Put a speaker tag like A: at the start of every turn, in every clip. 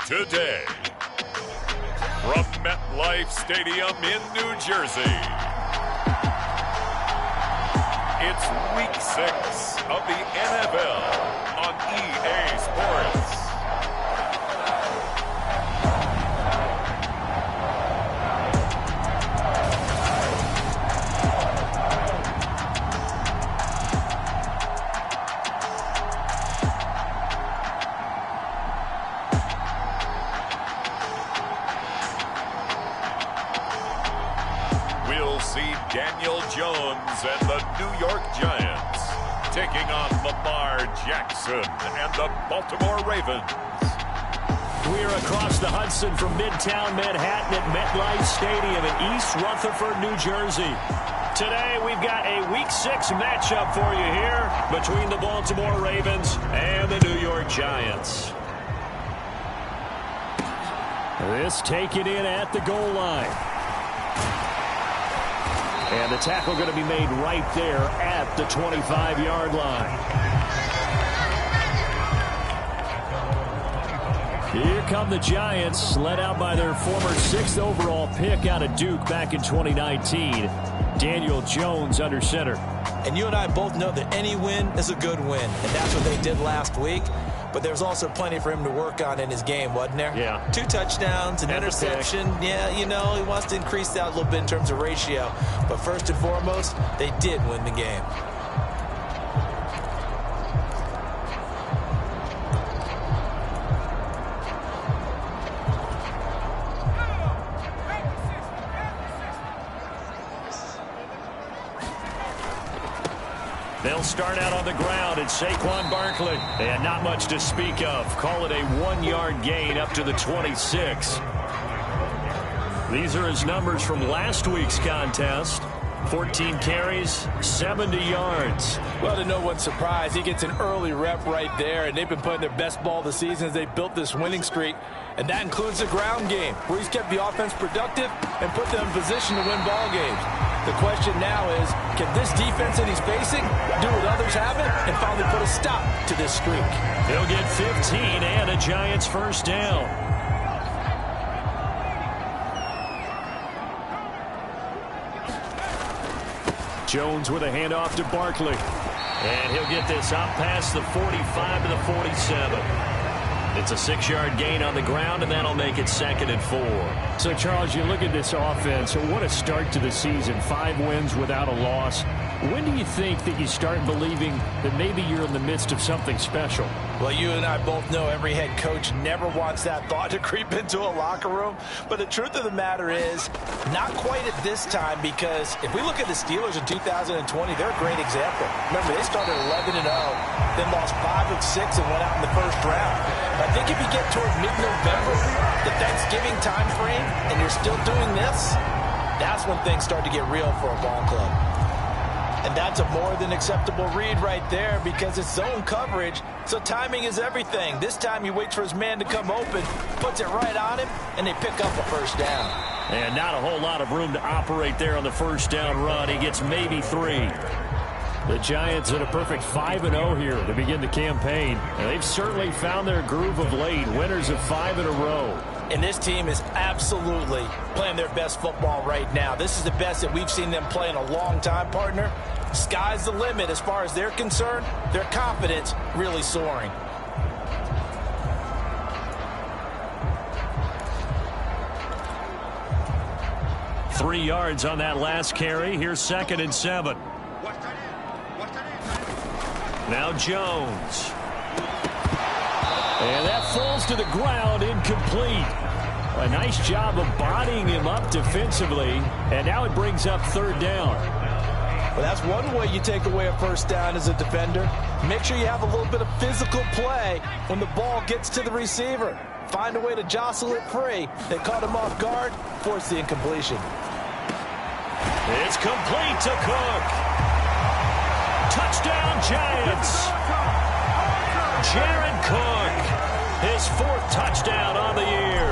A: today. From MetLife Stadium in New Jersey, it's Week 6 of the NFL on EA Sports. Daniel Jones and the New York Giants taking on Lamar Jackson and the Baltimore Ravens.
B: We're across the Hudson from Midtown Manhattan at MetLife Stadium in East Rutherford, New Jersey. Today we've got a Week 6 matchup for you here between the Baltimore Ravens and the New York Giants. This taken in at the goal line. And the tackle going to be made right there at the 25-yard line. Here come the Giants, led out by their former 6th overall pick out of Duke back in 2019. Daniel Jones under center.
C: And you and I both know that any win is a good win. And that's what they did last week. But there's also plenty for him to work on in his game, wasn't there?
B: Yeah.
C: 2 touchdowns, an interception. Yeah, you know, he wants to increase that a little bit in terms of ratio. But first and foremost, they did win the game.
B: They'll start out on the ground at Saquon Barkley. And not much to speak of. Call it a 1-yard gain up to the 26. These are his numbers from last week's contest. 14 carries, 70 yards.
D: Well, to no one's surprise, he gets an early rep right there, and they've been playing their best ball this season as they built this winning streak. And that includes the ground game, where he's kept the offense productive and put them in position to win ball games. The question now is, can this defense that he's facing do what others haven't and finally put a stop to this streak?
B: He'll get 15 and a Giants first down. Jones with a handoff to Barkley. And he'll get this out past the 45 to the 47. It's a 6-yard gain on the ground, and that'll make it 2nd and 4. So, Charles, you look at this offense. What a start to the season. 5 wins without a loss. When do you think that you start believing that maybe you're in the midst of something special?
C: Well, you and I both know every head coach never wants that thought to creep into a locker room. But the truth of the matter is, not quite at this time, because if we look at the Steelers in 2020, they're a great example. Remember, they started 11-0, then lost 5 of 6 and went out in the first round. I think if you get toward mid-November, the Thanksgiving time frame, and you're still doing this, that's when things start to get real for a ball club. And that's a more than acceptable read right there because it's zone coverage, so timing is everything. This time he waits for his man to come open, puts it right on him, and they pick up a first down.
B: And not a whole lot of room to operate there on the first down run. He gets maybe 3. The Giants at a perfect 5-0 here to begin the campaign. And they've certainly found their groove of late. Winners of 5 in a row.
C: And this team is absolutely playing their best football right now. This is the best that we've seen them play in a long time, partner. Sky's the limit as far as they're concerned. Their confidence really soaring.
B: Three yards on that last carry. Here's 2nd and 7. Now Jones. And that falls to the ground, incomplete. A nice job of bodying him up defensively. And now it brings up 3rd down.
C: Well, that's one way you take away a first down as a defender. Make sure you have a little bit of physical play when the ball gets to the receiver. Find a way to jostle it free. They caught him off guard, forced the incompletion.
B: It's complete to Cook. Touchdown, Giants. Jared Cook, his 4th touchdown on the year.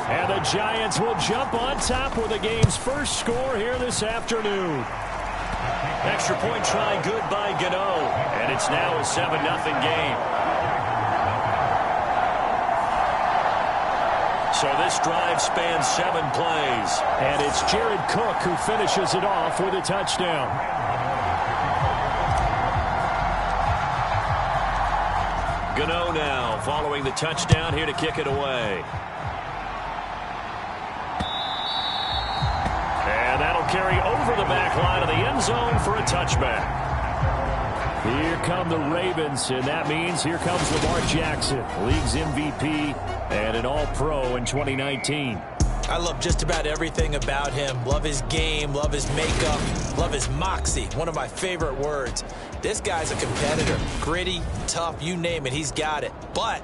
B: And the Giants will jump on top with the game's first score here this afternoon. Extra point try good by Gano. And it's now a 7-0 game. So this drive spans 7 plays.
E: And it's Jared Cook who finishes it off with a touchdown.
B: Gano now following the touchdown here to kick it away. And that'll carry over the back line of the end zone for a touchback.
E: Here come the Ravens, and that means here comes Lamar Jackson, league's MVP and an All-Pro in 2019.
C: I love just about everything about him. Love his game, love his makeup, love his moxie. One of my favorite words. This guy's a competitor. Gritty, tough, you name it, he's got it. But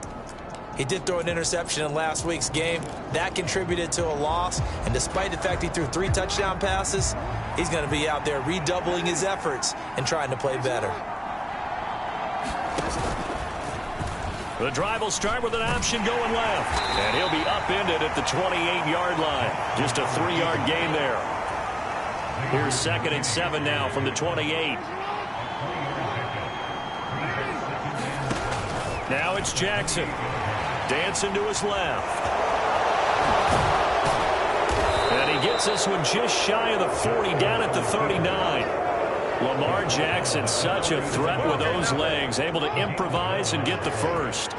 C: he did throw an interception in last week's game. That contributed to a loss. And despite the fact he threw 3 touchdown passes, he's going to be out there redoubling his efforts and trying to play better.
B: The drive will start with an option going left. And he'll be upended at the 28-yard line. Just a 3-yard gain there. Here's 2nd and 7 now from the 28. Now it's Jackson. Dancing to his left. And he gets this one just shy of the 40, down at the 39. Lamar Jackson, such a threat with those legs, able to improvise and get the first.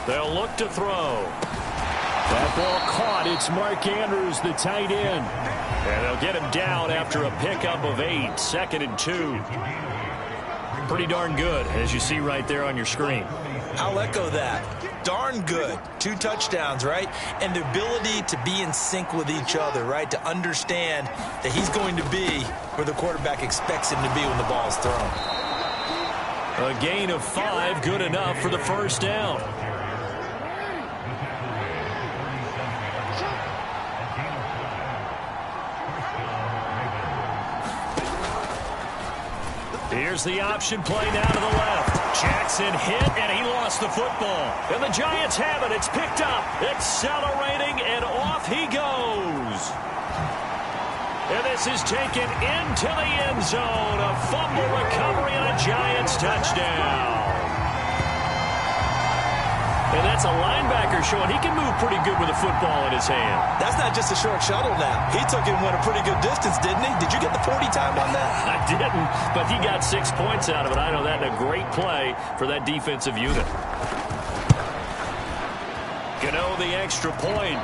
B: They'll look to throw.
E: That ball caught. It's Mark Andrews, the tight end.
B: And they'll get him down after a pickup of 8, 2nd and 2. Pretty darn good, as you see right there on your screen.
C: I'll echo that. Darn good. 2 touchdowns, right? And the ability to be in sync with each other, right? To understand that he's going to be where the quarterback expects him to be when the ball's thrown.
B: A gain of 5, good enough for the first down. Here's the option play now to the left. Jackson hit, and he lost the football. And the Giants have it. It's picked up, accelerating, and off he goes. And this is taken into the end zone. A fumble recovery and a Giants touchdown. And that's a linebacker showing he can move pretty good with a football in his hand.
C: That's not just a short shuttle now. He took it and went a pretty good distance, didn't he? Did you get the 40 time on that?
B: I didn't, but he got 6 points out of it. I know that in a great play for that defensive unit. Gano the extra point.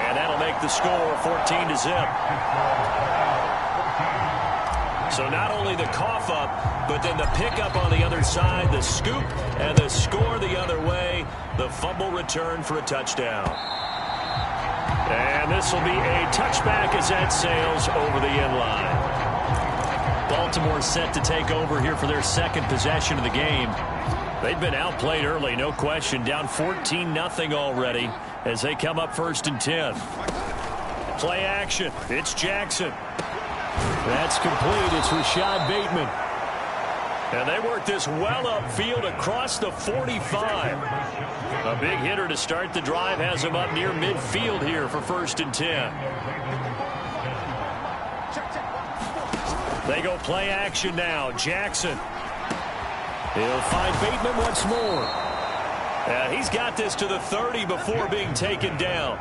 B: And that'll make the score 14-0. So not only the cough up, but then the pickup on the other side, the scoop, and the score the other way. The fumble return for a touchdown. And this will be a touchback as that sails over the end line. Baltimore set to take over here for their 2nd possession of the game. They've been outplayed early, no question. Down 14-0 already as they come up 1st and 10. Play action. It's Jackson.
E: That's complete. It's Rashad Bateman.
B: And they work this well upfield across the 45. A big hitter to start the drive has him up near midfield here for 1st and 10. They go play action now. Jackson.
E: He'll find Bateman once more.
B: And he's got this to the 30 before being taken down.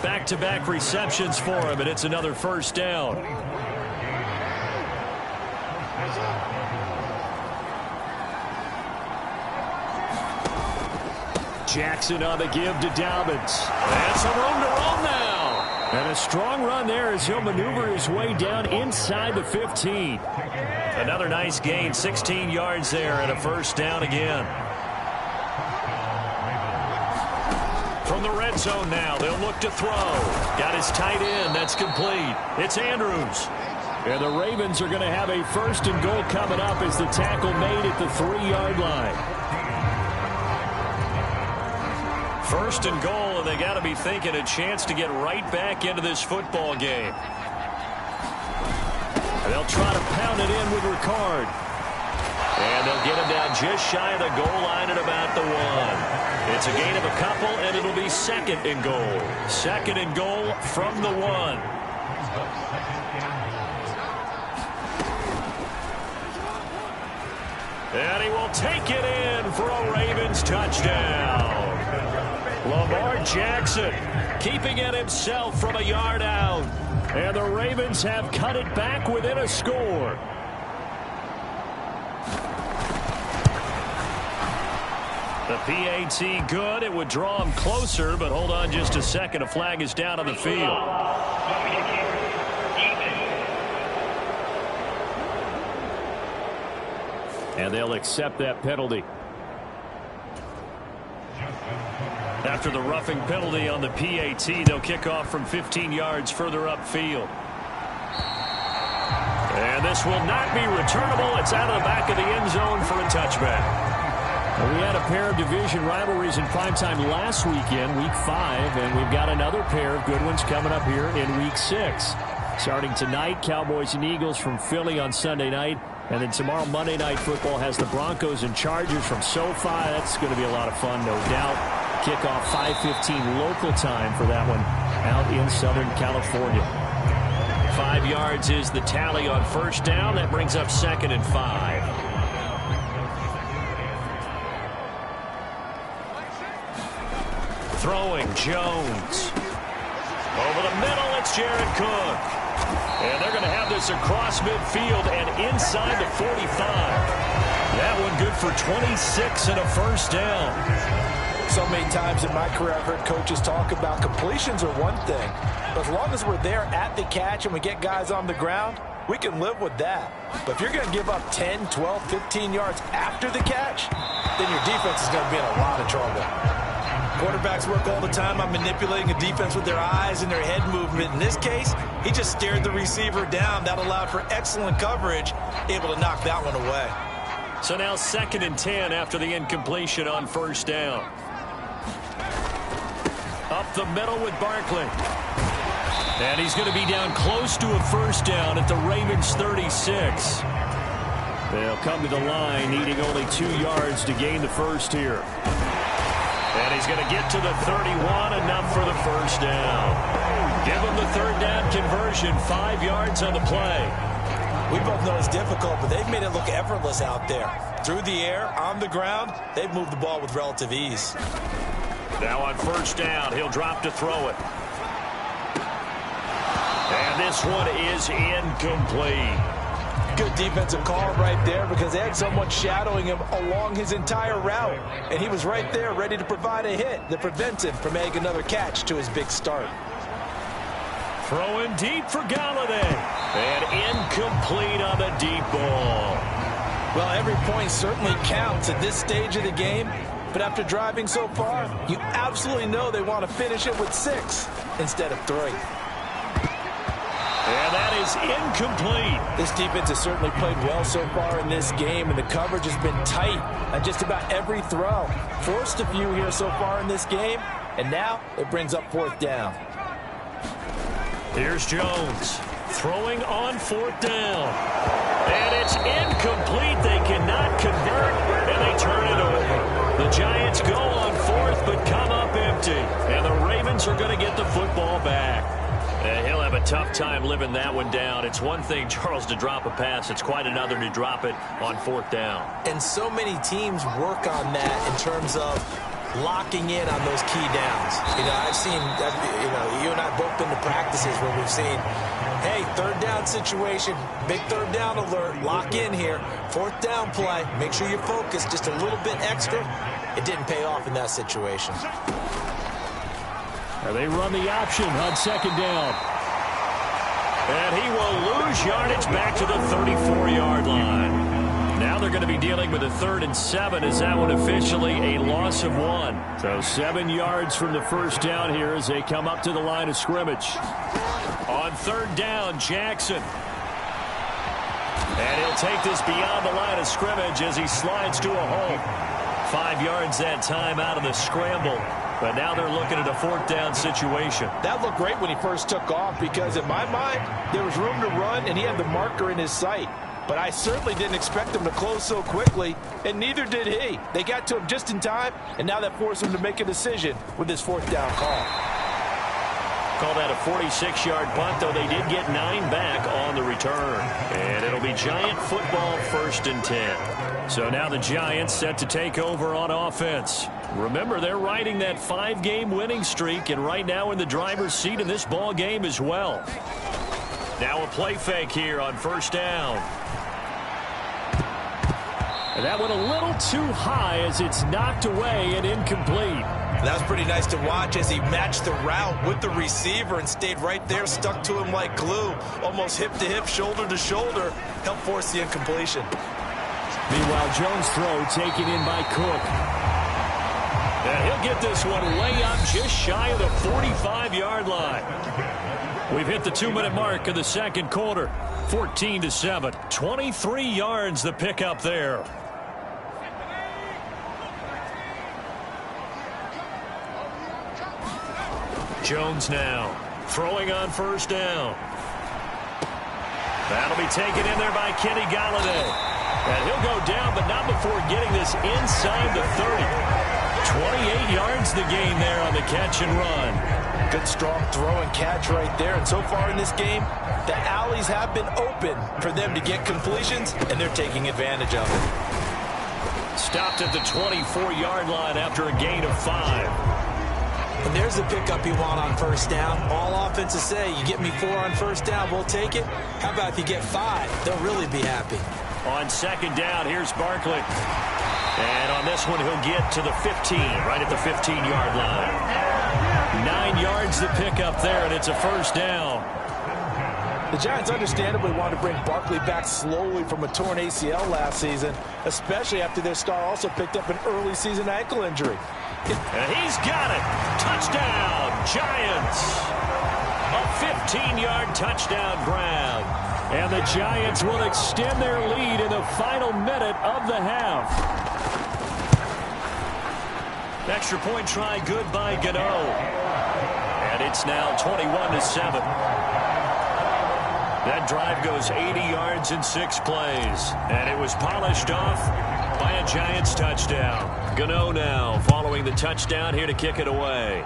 B: Back-to-back receptions for him, and it's another first down.
E: Jackson on the give to Dobbins.
B: And some room to roam now.
E: And a strong run there as he'll maneuver his way down inside the 15.
B: Another nice gain, 16 yards there, and a first down again. From the red zone now, they'll look to throw. Got his tight end, that's complete. It's Andrews.
E: And the Ravens are going to have a 1st and goal coming up as the tackle made at the 3-yard line.
B: 1st and goal, and they got to be thinking a chance to get right back into this football game.
E: And they'll try to pound it in with Ricard.
B: And they'll get him down just shy of the goal line at about the 1. It's a gain of a couple, and it'll be 2nd and goal. 2nd and goal from the 1. And he will take it in for a Ravens touchdown. Lamar Jackson keeping it himself from a yard out.
E: And the Ravens have cut it back within a score.
B: The PAT good. It would draw him closer, but hold on just a second. A flag is down on the field.
E: And they'll accept that penalty.
B: After the roughing penalty on the PAT, they'll kick off from 15 yards further upfield. And this will not be returnable. It's out of the back of the end zone for a touchback.
E: Well, we had a pair of division rivalries in primetime last weekend, Week 5, and we've got another pair of good ones coming up here in Week 6. Starting tonight, Cowboys and Eagles from Philly on Sunday night. And then tomorrow, Monday Night Football has the Broncos and Chargers from SoFi. That's going to be a lot of fun, no doubt. Kickoff 5:15 local time for that one out in Southern California.
B: 5 yards is the tally on first down. That brings up 2nd and 5. Throwing Jones. Over the middle, it's Jared Cook. And they're going to have this across midfield and inside the 45. That one good for 26 and a first down.
C: So many times in my career I've heard coaches talk about completions are one thing. But as long as we're there at the catch and we get guys on the ground, we can live with that. But if you're going to give up 10, 12, 15 yards after the catch, then your defense is going to be in a lot of trouble. Quarterbacks work all the time on manipulating a defense with their eyes and their head movement. In this case, he just stared the receiver down. That allowed for excellent coverage, able to knock that one away.
B: So now 2nd and 10 after the incompletion on first down. Up the middle with Barkley. And he's going to be down close to a first down at the Ravens 36.
E: They'll come to the line, needing only 2 yards to gain the first here.
B: And he's going to get to the 31, enough for the first down. Give him the third down conversion, 5 yards on the play.
C: We both know it's difficult, but they've made it look effortless out there. Through the air, on the ground, they've moved the ball with relative ease.
B: Now on first down, he'll drop to throw it. And this one is incomplete.
C: Good defensive call right there because they had someone shadowing him along his entire route. And he was right there ready to provide a hit that prevents him from making another catch to his big start.
B: Throwing deep for Galladay. And incomplete on the deep ball.
C: Well, every point certainly counts at this stage of the game. But after driving so far, you absolutely know they want to finish it with 6 instead of 3.
B: And that is incomplete.
C: This defense has certainly played well so far in this game, and the coverage has been tight on just about every throw. Forced a few here so far in this game, and now it brings up 4th down.
B: Here's Jones throwing on 4th down. And it's incomplete. They cannot convert, and they turn it over. The Giants go on 4th, but come up empty. And the Ravens are going to get the football back. He'll have a tough time living that one down. It's one thing, Charles, to drop a pass. It's quite another to drop it on 4th down.
C: And so many teams work on that in terms of locking in on those key downs. You know, I've seen, you and I both been to practices where we've seen, hey, 3rd down situation, big 3rd down alert, lock in here, 4th down play, make sure you're focused just a little bit extra. It didn't pay off in that situation.
E: They run the option on 2nd down.
B: And he will lose yardage back to the 34-yard line. Now they're going to be dealing with a 3rd and 7. Is that one officially a loss of 1?
E: So 7 yards from the first down here as they come up to the line of scrimmage.
B: On 3rd down, Jackson. And he'll take this beyond the line of scrimmage as he slides to a hole. 5 yards that time out of the scramble. But now they're looking at a 4th down situation.
C: That looked great when he first took off because in my mind, there was room to run and he had the marker in his sight. But I certainly didn't expect him to close so quickly, and neither did he. They got to him just in time, and now that forced him to make a decision with his 4th down call.
B: call that a 46-yard punt, though they did get 9 back on the return. And it'll be Giant football, 1st and 10. So now the Giants set to take over on offense. Remember, they're riding that 5-game winning streak, and right now in the driver's seat in this ball game as well. Now a play fake here on 1st down. And that went a little too high as it's knocked away and incomplete.
C: That was pretty nice to watch as he matched the route with the receiver and stayed right there, stuck to him like glue, almost hip to hip, shoulder to shoulder, helped force the incompletion.
E: Meanwhile, Jones' throw taken in by Cook.
B: And he'll get this one way up just shy of the 45-yard line. We've hit the 2-minute mark of the second quarter. 14-7. 23 yards the pickup there. Jones now throwing on 1st down. That'll be taken in there by Kenny Golladay. And he'll go down, but not before getting this inside the 30. 28 yards the gain there on the catch and run.
C: Good strong throw and catch right there. And so far in this game, the alleys have been open for them to get completions, and they're taking advantage of it.
B: Stopped at the 24-yard line after a gain of 5.
C: And there's the pickup you want on 1st down. All offenses say, you get me 4 on 1st down, we'll take it. How about if you get 5? They'll really be happy.
B: On 2nd down, here's Barkley. And on this one, he'll get to the 15, right at the 15-yard line. 9 yards to pick up there, and it's a 1st down.
C: The Giants understandably want to bring Barkley back slowly from a torn ACL last season, especially after their star also picked up an early season ankle injury.
B: And he's got it. Touchdown, Giants. A 15-yard touchdown grab.
E: And the Giants will extend their lead in the final minute of the half.
B: Extra point try good by Gano. And it's now 21-7. That drive goes 80 yards in 6 plays. And it was polished off by a Giants touchdown. Gano now following the touchdown here to kick it away.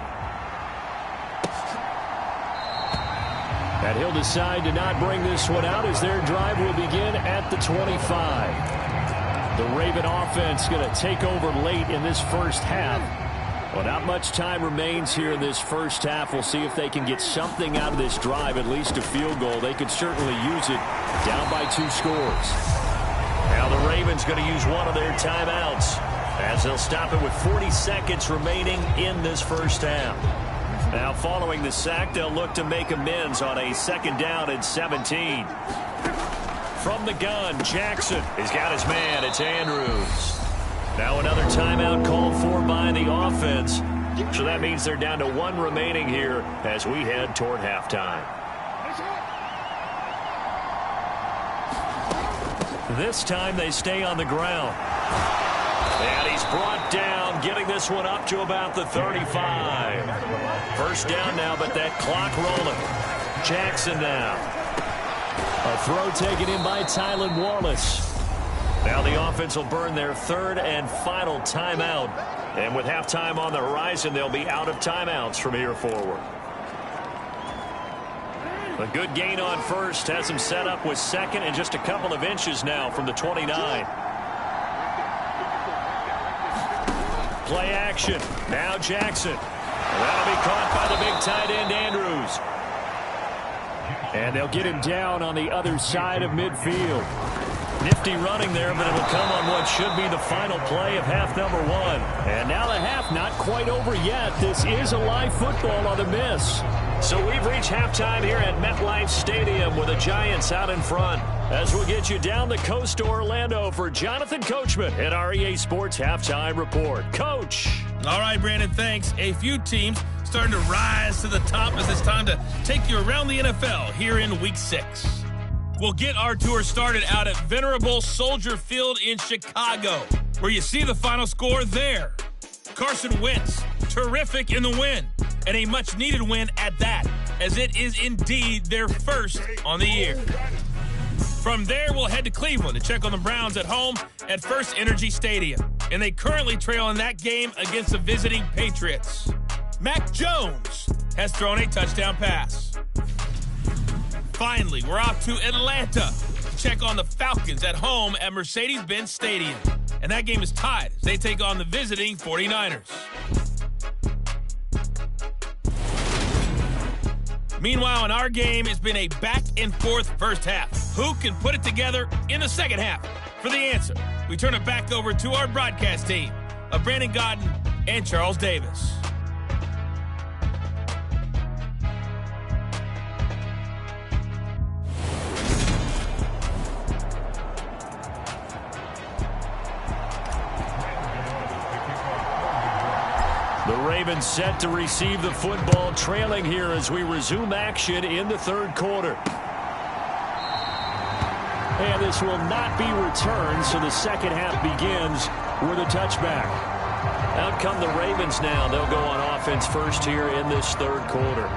E: And he'll decide to not bring this one out as their drive will begin at the 25. The Raven offense going to take over late in this first half. Well, not much time remains here in this first half. We'll see if they can get something out of this drive, at least a field goal. They could certainly use it down by 2 scores.
B: Now the Ravens going to use one of their timeouts as they'll stop it with 40 seconds remaining in this first half. Now following the sack, they'll look to make amends on a 2nd down and 17. From the gun, Jackson. He's got his man. It's Andrews. Now another timeout called for by the offense. So that means they're down to 1 remaining here as we head toward halftime. This time they stay on the ground. And he's brought down, getting this one up to about the 35. 1st down now, but that clock rolling. Jackson now.
E: A throw taken in by Tylan Wallace.
B: Now the offense will burn their 3rd and final timeout. And with halftime on the horizon, they'll be out of timeouts from here forward. A good gain on 1st. Has him set up with 2nd and just a couple of inches now from the 29. Play action. Now Jackson. That'll be caught by the big tight end, Andrews.
E: And they'll get him down on the other side of midfield.
B: Nifty running there, but it'll come on what should be the final play of half number 1.
E: And now the half not quite over yet. This is a live football on the miss.
B: So we've reached halftime here at MetLife Stadium with the Giants out in front. As we'll get you down the coast to Orlando for Jonathan Coachman at our EA Sports Halftime Report. Coach.
F: All right, Brandon, thanks. A few teams starting to rise to the top as it's time to take you around the NFL here in Week 6. We'll get our tour started out at Venerable Soldier Field in Chicago, where you see the final score there. Carson Wentz, terrific in the win, and a much-needed win at that, as it is indeed their first on the year. From there, we'll head to Cleveland to check on the Browns at home at First Energy Stadium, and they currently trail in that game against the visiting Patriots. Mac Jones has thrown a touchdown pass. Finally, we're off to Atlanta to check on the Falcons at home at Mercedes-Benz Stadium. And that game is tied as they take on the visiting 49ers. Meanwhile, in our game, it's been a back-and-forth first half. Who can put it together in the second half? For the answer, we turn it back over to our broadcast team of Brandon Gaudin and Charles Davis.
E: The Ravens set to receive the football, trailing here as we resume action in the third quarter. And this will not be returned, so the second half begins with a touchback. Out come the Ravens now. They'll go on offense first here in this third quarter.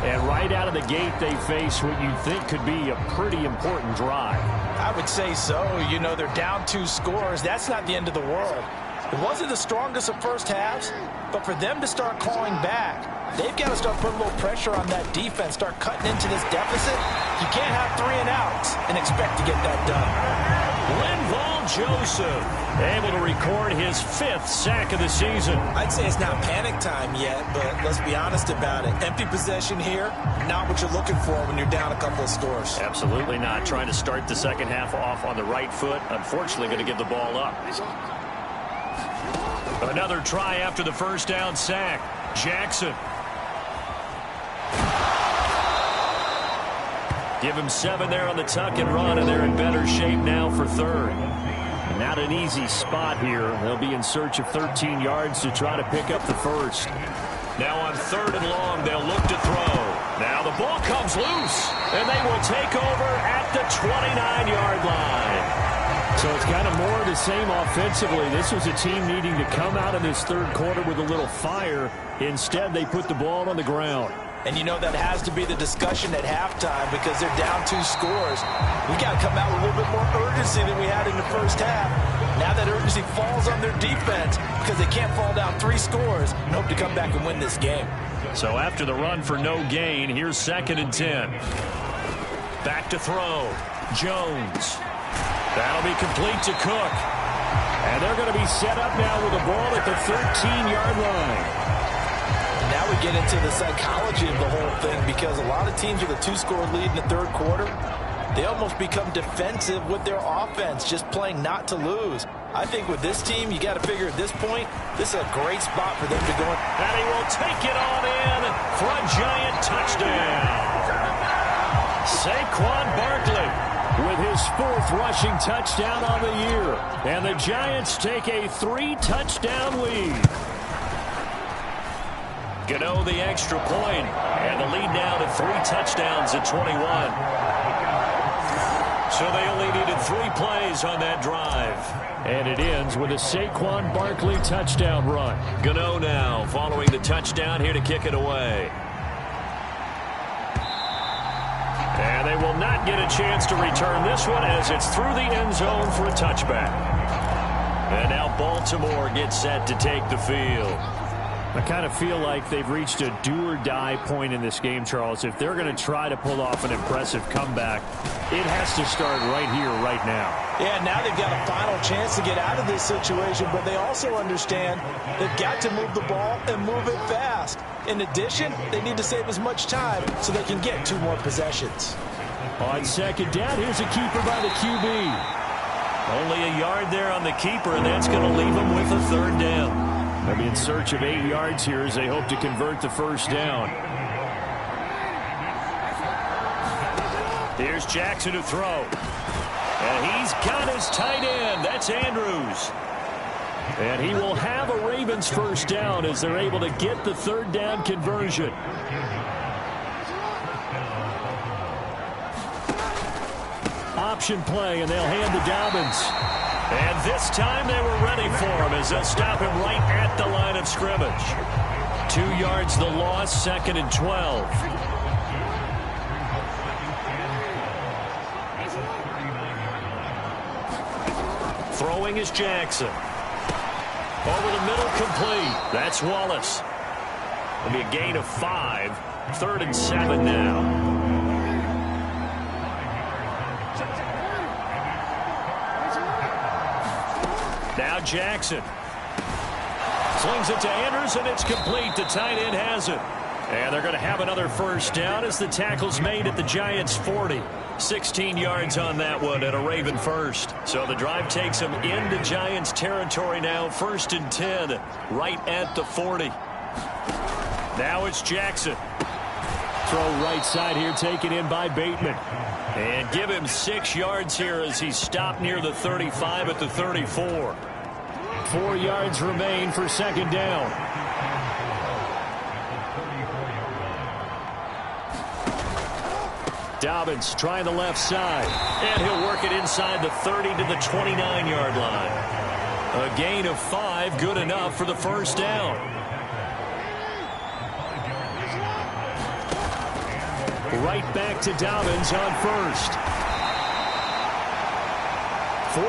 E: And right out of the gate, they face what you think could be a pretty important drive.
C: I would say so. You know, they're down 2 scores. That's not the end of the world. It wasn't the strongest of first halves, but for them to start clawing back, they've got to start putting a little pressure on that defense, start cutting into this deficit. You can't have 3 and outs and expect to get that done.
E: Linval Joseph able to record his 5th sack of the season.
C: I'd say it's not panic time yet, but let's be honest about it. Empty possession here, not what you're looking for when you're down a couple of scores.
E: Absolutely not. Trying to start the second half off on the right foot. Unfortunately, going to give the ball up. Another try after the first down sack. Jackson. Give him 7 there on the tuck and run, and they're in better shape now for third. Not an easy spot here. They'll be in search of 13 yards to try to pick up the first. Now on 3rd and long, they'll look to throw. Now the ball comes loose, and they will take over at the 29-yard line. So it's kind of more of the same offensively. This was a team needing to come out in this third quarter with a little fire. Instead, they put the ball on the ground.
C: And you know that has to be the discussion at halftime because they're down 2 scores. We got to come out with a little bit more urgency than we had in the first half. Now that urgency falls on their defense because they can't fall down 3 scores and hope to come back and win this game.
E: So after the run for no gain, here's 2nd and 10. Back to throw. Jones. That'll be complete to Cook. And they're going to be set up now with the ball at the 13-yard line.
C: Now we get into the psychology of the whole thing because a lot of teams with a 2-score lead in the third quarter, they almost become defensive with their offense, just playing not to lose. I think with this team, you got to figure at this point, this is a great spot for them to go in.
E: And he will take it on in for a giant touchdown. Saquon Barkley with his 4th rushing touchdown on the year. And the Giants take a 3-touchdown lead. Gano the extra point, and the lead now to 3 touchdowns at 21. So they only needed 3 plays on that drive. And it ends with a Saquon Barkley touchdown run. Gano now following the touchdown here to kick it away. And they will not get a chance to return this one as it's through the end zone for a touchback. And now Baltimore gets set to take the field. I kind of feel like they've reached a do-or-die point in this game, Charles. If they're going to try to pull off an impressive comeback, it has to start right here, right now.
C: Yeah, now they've got a final chance to get out of this situation, but they also understand they've got to move the ball and move it fast. In addition, they need to save as much time so they can get 2 more possessions.
E: On 2nd down, here's a keeper by the QB. Only a yard there on the keeper, and that's going to leave them with a 3rd down. They'll be in search of 8 yards here as they hope to convert the first down. Here's Jackson to throw. And he's got his tight end. That's Andrews. And he will have a Ravens first down as they're able to get the 3rd down conversion. Option play, and they'll hand to Dobbins. And this time they were ready for him as they'll stop him right at the line of scrimmage. 2 yards the loss, 2nd and 12. Throwing is Jackson. Over the middle, complete. That's Wallace. It'll be a gain of 5. 3rd and 7 now. Now Jackson. Slings it to Andrews, and it's complete. The tight end has it. And they're going to have another first down as the tackle's made at the Giants' 40. 16 yards on that one and a Raven first. So the drive takes them into Giants territory now. 1st and 10 right at the 40. Now it's Jackson. Throw right side here taken in by Bateman. And give him 6 yards here as he's stopped near the 35 at the 34. 4 yards remain for 2nd down. Dobbins trying the left side. And he'll work it inside the 30 to the 29-yard line. A gain of 5, good enough for the first down. Right back to Dobbins on 1st.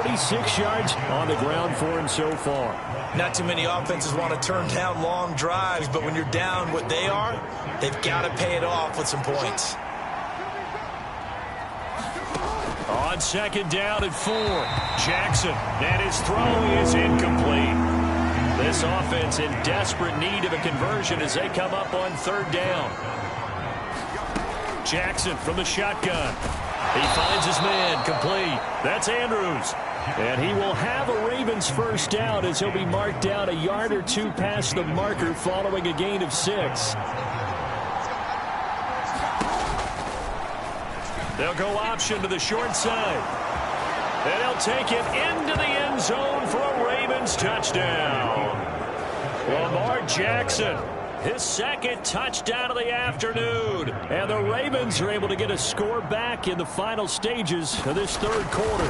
E: 46 yards on the ground for him so far.
C: Not too many offenses want to turn down long drives, but when you're down what they are, they've got to pay it off with some points.
E: On 2nd down at 4, Jackson, and his throw is incomplete. This offense in desperate need of a conversion as they come up on 3rd down. Jackson from the shotgun. He finds his man, complete. That's Andrews. And he will have a Ravens first down as he'll be marked down a yard or 2 past the marker following a gain of 6. They'll go option to the short side. And he'll take it into the end zone for a Ravens touchdown. Lamar Jackson, his 2nd touchdown of the afternoon. And the Ravens are able to get a score back in the final stages of this 3rd quarter.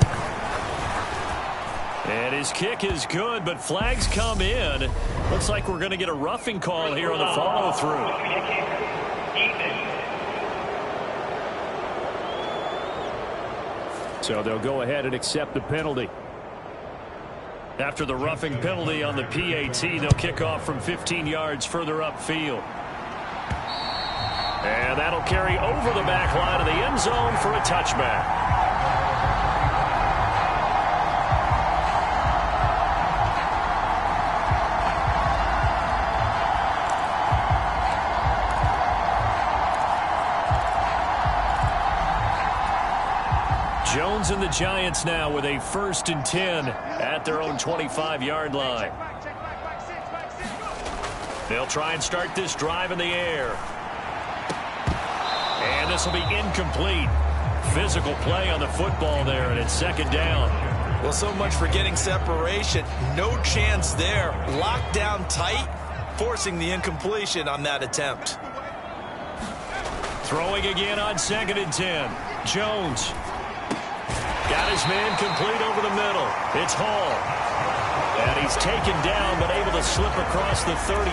E: And his kick is good, but flags come in. Looks like we're going to get a roughing call here on the follow-through. So they'll go ahead and accept the penalty. After the roughing penalty on the PAT, they'll kick off from 15 yards further upfield. And that'll carry over the back line of the end zone for a touchback. Jones and the Giants now with a 1st and 10 at their own 25-yard line. They'll try and start this drive in the air. And this will be incomplete. Physical play on the football there, and it's 2nd down.
C: Well, so much for getting separation. No chance there. Locked down tight, forcing the incompletion on that attempt.
E: Throwing again on 2nd and 10. Jones. Got his man complete over the middle. It's Hall. And he's taken down but able to slip across the 35.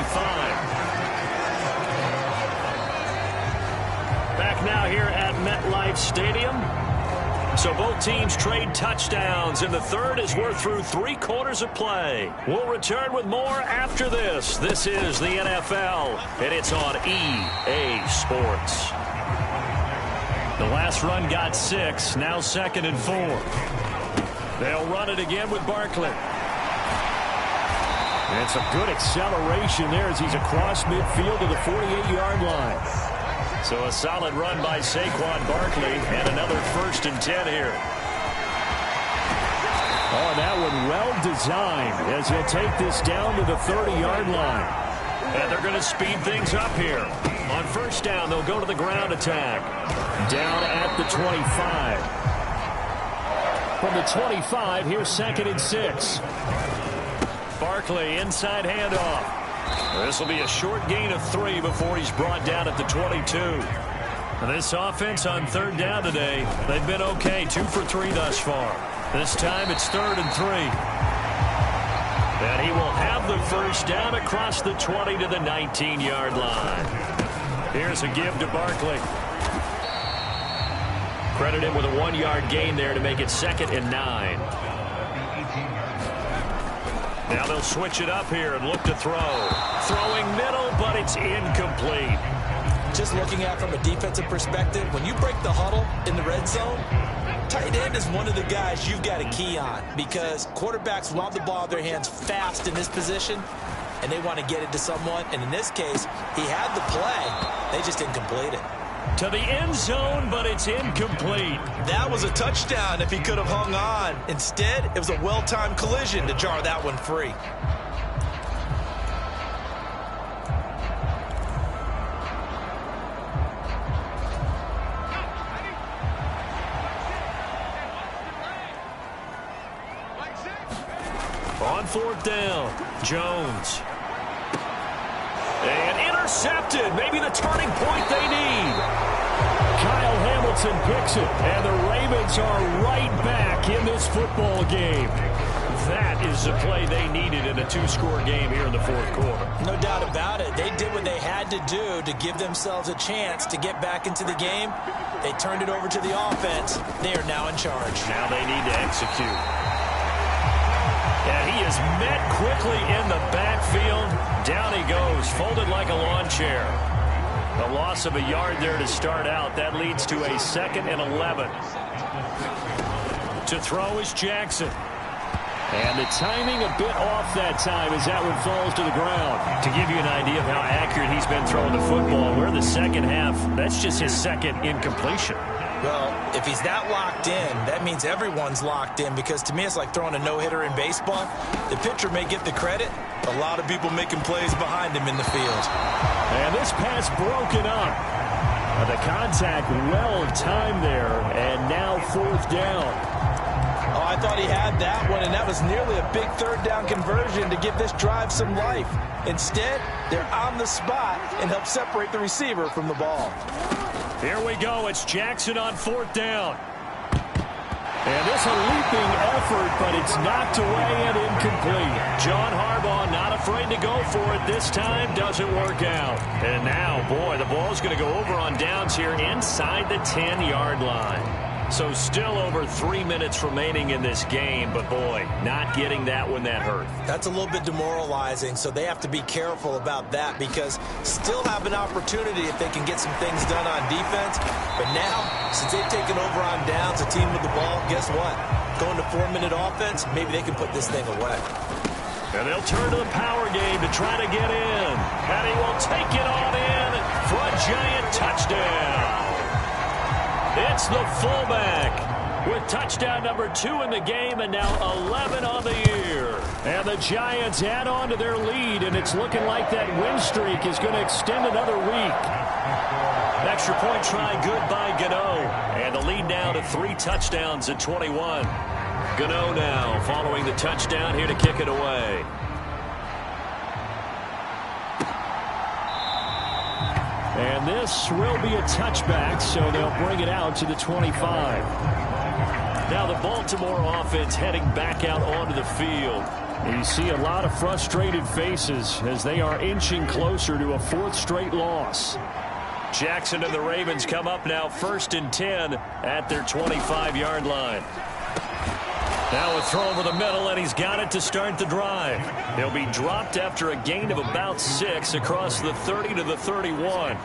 E: Back now here at MetLife Stadium. So both teams trade touchdowns in the 3rd as we're through 3 quarters of play. We'll return with more after this. This is the NFL, and it's on EA Sports. The last run got 6, now 2nd and 4. They'll run it again with Barkley. And it's a good acceleration there as he's across midfield to the 48-yard line. So a solid run by Saquon Barkley and another 1st and 10 here. Oh, that one well designed as he'll take this down to the 30-yard line. And they're going to speed things up here. On 1st down, they'll go to the ground attack. Down at the 25. From the 25, here's 2nd and 6. Barkley, inside handoff. This will be a short gain of 3 before he's brought down at the 22. This offense on 3rd down today, they've been okay. 2 for 3 thus far. This time it's 3rd and 3. And he will have the first down across the 20 to the 19-yard line. Here's a give to Barkley. Credit him with a 1-yard gain there to make it 2nd and 9. Now they'll switch it up here and look to throw. Throwing middle, but
B: it's incomplete.
C: Just looking at it from a defensive perspective, when you break the huddle in the red zone, tight end is one of the guys you've got to key on because quarterbacks want the ball in their hands fast in this position, and they want to get it to someone. And in this case, he had the play. They just didn't complete it.
B: To the end zone, but it's incomplete.
C: That was a touchdown if he could have hung on. Instead, it was a well-timed collision to jar that one free.
B: On fourth down, Jones. And intercepted. Maybe the turning point they need.
E: Kyle Hamilton picks it, and the Ravens are right back in this football game.
B: That is the play they needed in a two-score game here in the fourth quarter.
C: No doubt about it. They did what they had to do to give themselves a chance to get back into the game. They turned it over to the offense. They are now in charge.
B: Now they need to execute. And he is met quickly in the backfield. Down he goes, folded like a lawn chair. A loss of a yard there to start out. That leads to a 2nd and 11. To throw is Jackson.
E: And the timing a bit off that time as that one falls to the ground.
B: To give you an idea of how accurate he's been throwing the football, we're in the second half. That's just his second incompletion.
C: Well, if he's that locked in, that means everyone's locked in because to me it's like throwing a no-hitter in baseball. The pitcher may get the credit. A lot of people making plays behind him in the field.
E: And this pass broken up. The contact well timed there, and now fourth down.
C: Oh, I thought he had that one, and that was nearly a big third down conversion to give this drive some life. Instead, they're on the spot and help separate the receiver from the ball.
B: Here we go. It's Jackson on fourth down.
E: And this a leaping effort, but it's knocked away and incomplete.
B: John Harbaugh not afraid to go for it this time. Doesn't work out. And now, boy, the ball's going to go over on downs here inside the 10-yard line. So still over 3 minutes remaining in this game, but boy, not getting that one that hurt.
C: That's a little bit demoralizing, so they have to be careful about that because still have an opportunity if they can get some things done on defense. But now, since they've taken over on downs, a team with the ball, guess what? Going to 4-minute offense, maybe they can put this thing away.
B: And they'll turn to the power game to try to get in. And he will take it on in for a giant touchdown. It's the fullback with touchdown number 2 in the game and now 11 on the year.
E: And the Giants add on to their lead, and it's looking like that win streak is going to extend another week.
B: Extra point try good by Gano. And the lead now to 3 touchdowns at 21. Gano now following the touchdown here to kick it away.
E: And this will be a touchback, so they'll bring it out to the 25.
B: Now the Baltimore offense heading back out onto the field.
E: You see a lot of frustrated faces as they are inching closer to a 4th straight loss.
B: Jackson and the Ravens come up now 1st and 10 at their 25-yard line. Now a throw over the middle, and he's got it to start the drive. He'll be dropped after a gain of about 6 across the 30 to the 31.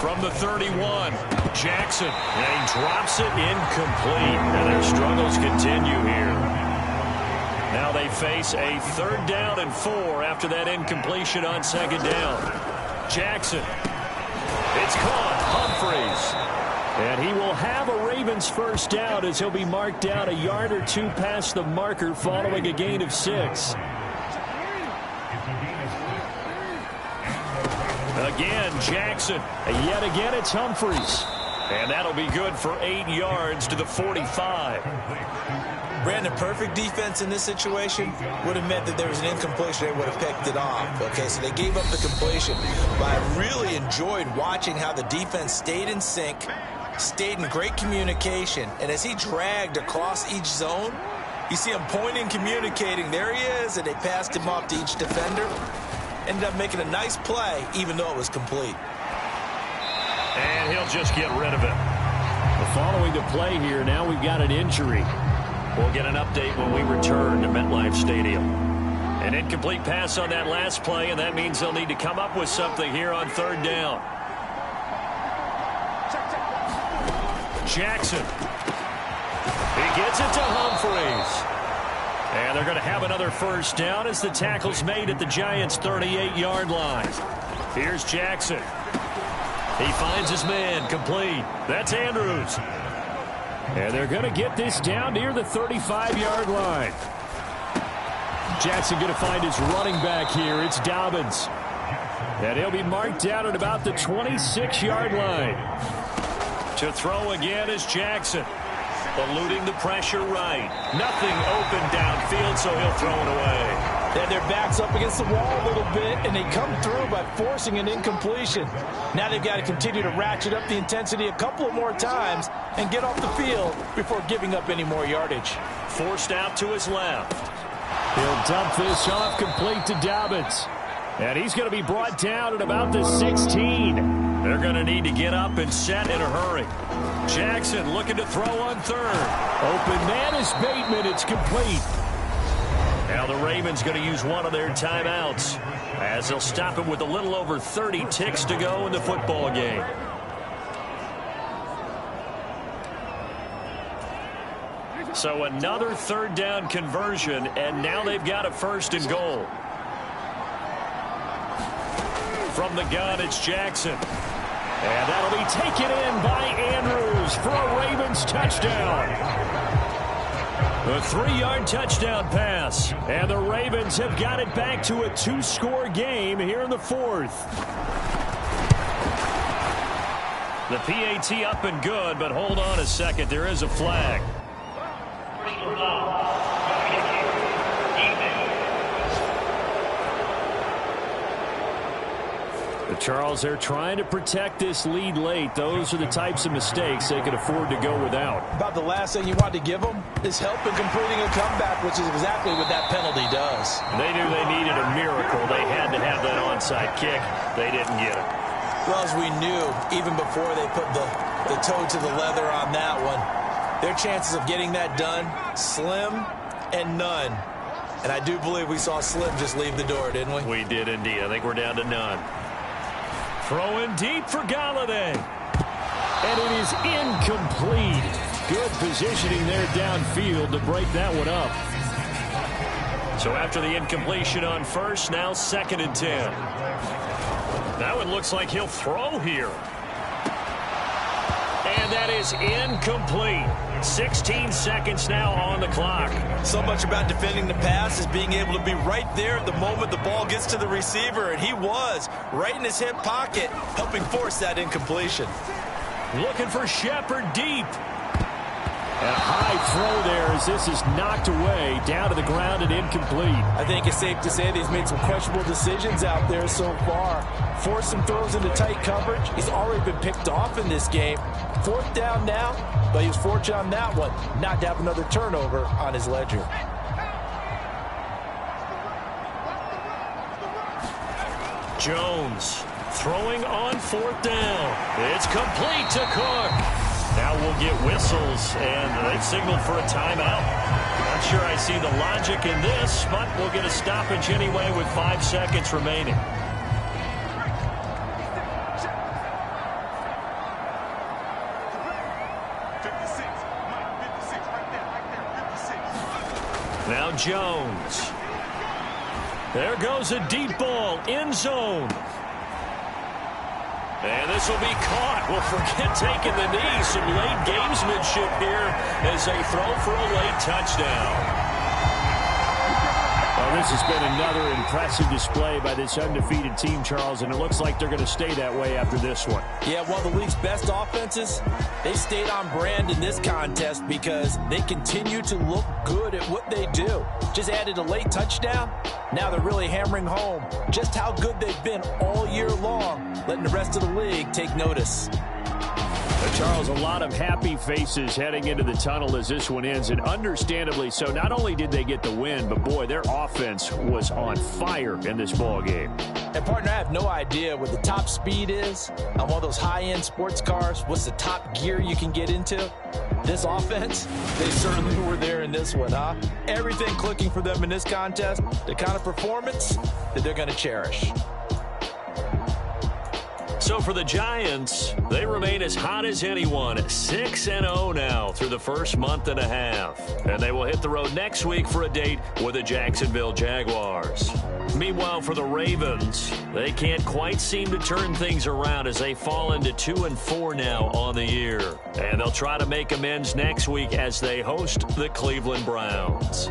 B: From the 31, Jackson, and he drops it incomplete. And their struggles continue here. Now they face a 3rd down and 4 after that incompletion on 2nd down. Jackson, it's caught, Humphries. And he will have a Ravens first down as he'll be marked down a yard or 2 past the marker following a gain of 6. Again, Jackson.
E: And yet again, it's Humphries.
B: And that'll be good for 8 yards to the 45.
C: Brandon, perfect defense in this situation would have meant that there was an incompletion. They would have picked it off. Okay, so they gave up the completion. But I really enjoyed watching how the defense stayed in sync, stayed in great communication. And as he dragged across each zone, you see him pointing, communicating. There he is, and they passed him off to each defender. Ended up making a nice play, even though it was complete.
B: And he'll just get rid of it.
E: Well, following the play here, now we've got an injury.
B: We'll get an update when we return to MetLife Stadium. An incomplete pass on that last play, and that means they'll need to come up with something here on third down. Jackson. He gets it to Humphreys. And they're going to have another first down as the tackle's made at the Giants' 38-yard line. Here's Jackson. He finds his man, complete. That's Andrews. And they're going to get this down near the 35-yard line. Jackson going to find his running back here. It's Dobbins. And he'll be marked down at about the 26-yard line. To throw again is Jackson. Eluding the pressure right. Nothing open downfield, so he'll throw it away.
C: And their back's up against the wall a little bit, and they come through by forcing an incompletion. Now they've got to continue to ratchet up the intensity a couple of more times and get off the field before giving up any more yardage.
B: Forced out to his left.
E: He'll dump this off complete to Dobbins. And he's going to be brought down at about the 16.
B: They're going to need to get up and set in a hurry. Jackson looking to throw on third.
E: Open man is Bateman. It's complete.
B: Now the Ravens going to use one of their timeouts as they'll stop him with a little over 30 ticks to go in the football game. So another third down conversion, and now they've got a first and goal. From the gun, it's Jackson. And that'll be taken in by Andrews for a Ravens touchdown. A 3-yard touchdown pass. And the Ravens have got it back to a 2-score game here in the fourth. The PAT up and good, but hold on a second. There is a flag.
E: Charles, they're trying to protect this lead late. Those are the types of mistakes they could afford to go without.
C: About the last thing you want to give them is help in completing a comeback, which is exactly what that penalty does.
B: They knew they needed a miracle. They had to have that onside kick. They didn't get it.
C: Well, as we knew, even before they put the toe to the leather on that one, their chances of getting that done, slim and none. And I do believe we saw Slim just leave the door, didn't we?
B: We did indeed. I think we're down to none. Throwing deep for Galladay.
E: And it is incomplete. Good positioning there downfield to break that one up.
B: So after the incompletion on first, now 2nd and 10. That one looks like he'll throw here. And that is incomplete. 16 seconds now on the clock.
C: So much about defending the pass is being able to be right there at the moment the ball gets to the receiver, and he was right in his hip pocket, helping force that incompletion.
B: Looking for Shepard deep.
E: And a high throw there as this is knocked away, down to the ground and incomplete.
C: I think it's safe to say that he's made some questionable decisions out there so far. Forced some throws into tight coverage. He's already been picked off in this game. 4th down now, but he was fortunate on that one not to have another turnover on his ledger.
B: Jones throwing on 4th down. It's complete to Cook. Now we'll get whistles, and they've signaled for a timeout. Not sure I see the logic in this, but we'll get a stoppage anyway with 5 seconds remaining. Now Jones. There goes a deep ball, end zone. And this will be caught. Well, forget taking the knee. Some late gamesmanship here as they throw for a late touchdown.
E: Well, this has been another impressive display by this undefeated team, Charles, and it looks like they're going to stay that way after this one.
C: Yeah, one of the league's best offenses, they stayed on brand in this contest because they continue to look good at what they do. Just added a late touchdown. Now they're really hammering home just how good they've been all year long, letting the rest of the league take notice.
E: Charles, a lot of happy faces heading into the tunnel as this one ends, and understandably so. Not only did they get the win, but boy, their offense was on fire in this ball game.
C: And partner, I have no idea what the top speed is on one of those high-end sports cars. What's the top gear you can get into? This offense, they certainly were there in this one, huh? Everything clicking for them in this contest, the kind of performance that they're going to cherish.
B: So for the Giants, they remain as hot as anyone, 6-0 now through the first month and a half. And they will hit the road next week for a date with the Jacksonville Jaguars. Meanwhile, for the Ravens, they can't quite seem to turn things around as they fall into 2-4 now on the year. And they'll try to make amends next week as they host the Cleveland Browns.